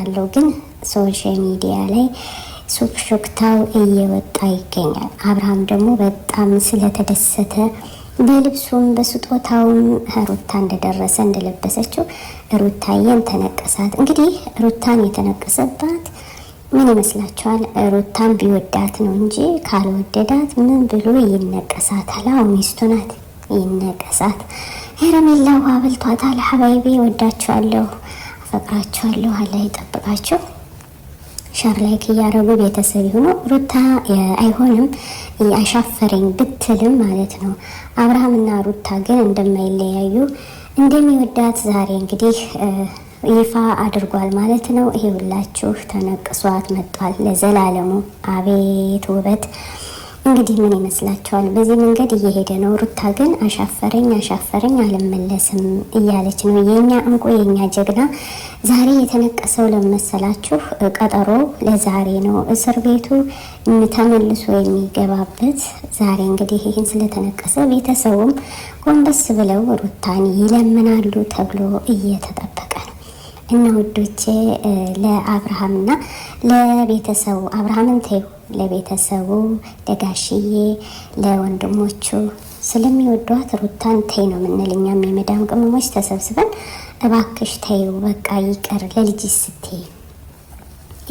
አለው ግን ሶሻል ሚዲያ ላይ ሹክታው እየወጣ ይገኛል። አብርሃም ደግሞ በጣም ስለተደሰተ በልብሱም በስጦታውም ሩታ እንደደረሰ እንደለበሰችው ሩታዬን ተነቀሳት። እንግዲህ ሩታን የተነቀሰባት ምን ይመስላችኋል? ሩታን ቢወዳት ነው እንጂ ካልወደዳት ምን ብሎ ይነቀሳታል? አዎ ሚስቱ ናት፣ ይነቀሳት። ሄረሜላ ውሃ በልቷታል። ሀባይቤ ወዳችኋለሁ፣ አፈቅራችኋለሁ። አላህ ይጠብቃችሁ። ሸር ላይክ እያደረጉ ቤተሰብ ይሁኑ። ሩታ አይሆንም አሻፈረኝ ብትልም ማለት ነው አብርሃም እና ሩታ ግን እንደማይለያዩ እንደሚወዳት ዛሬ እንግዲህ ይፋ አድርጓል ማለት ነው። ይሄ ሁላችሁ ተነቅሷት መጥቷል ለዘላለሙ። አቤት ውበት! እንግዲህ ምን ይመስላችኋል? በዚህ መንገድ እየሄደ ነው። ሩታ ግን አሻፈረኝ አልመለስም እያለች ነው። የኛ እንቁ የኛ ጀግና ዛሬ የተነቀሰው ለመሰላችሁ ቀጠሮ ለዛሬ ነው። እስር ቤቱ ተመልሶ የሚገባበት ዛሬ እንግዲህ ይህን ስለተነቀሰ ቤተሰቡም ጎንበስ ብለው ሩታን ይለምናሉ ተብሎ እየተጠበቀ ነው። እና ውዶቼ ለአብርሃምና ለቤተሰቡ አብርሃምን ተይው፣ ለቤተሰቡ ለጋሽዬ ለወንድሞቹ ስለሚወዷት ሩታን ተይ ነው የምንል እኛም የመዳም ቅመሞች ተሰብስበን እባክሽ ተይው በቃ ይቀር ለልጅ ስትይ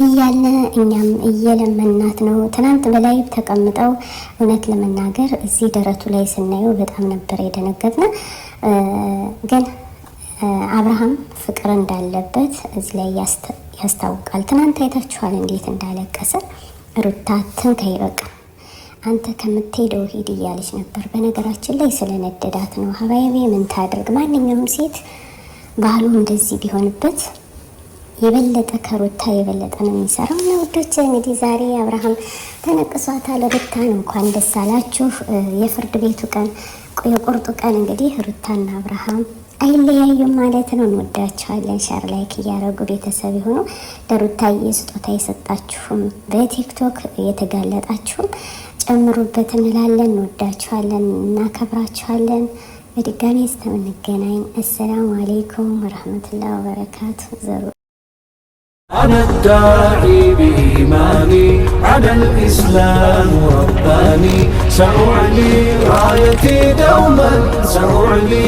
እያለ እኛም እየለመናት ነው። ትናንት በላይ ተቀምጠው እውነት ለመናገር እዚህ ደረቱ ላይ ስናየው በጣም ነበር የደነገጥነ። ግን አብርሃም ፍቅር እንዳለበት እዚህ ላይ ያስታውቃል። ትናንት አይታችኋል እንዴት እንዳለቀሰ። ሩታ ትንከይ በቃ አንተ ከምትሄደው ሂድ እያለች ነበር። በነገራችን ላይ ስለነደዳት ነው። ሀባይቤ ምን ታድርግ? ማንኛውም ሴት ባህሉ እንደዚህ ቢሆንበት የበለጠ ከሩታ የበለጠ ነው የሚሰራው። እና ውዶች እንግዲህ ዛሬ አብርሃም ተነቅሷታል። ሩታን እንኳን ደስ አላችሁ። የፍርድ ቤቱ ቀን የቁርጡ ቀን እንግዲህ ሩታና አብርሃም አይለያዩም ማለት ነው። እንወዳችኋለን። ሸር ላይክ እያደረጉ ቤተሰብ የሆኑ ለሩታዬ ስጦታ የሰጣችሁም በቲክቶክ የተጋለጣችሁም ጨምሩበት እንላለን። እንወዳችኋለን፣ እናከብራችኋለን። በድጋሚ እስከምንገናኝ አሰላሙ አለይኩም ወረህመቱላሂ ወበረካቱ። ዘሩ أنا الداعي بإيماني على الإسلام رباني سأعلي رايتي دوما سأعلي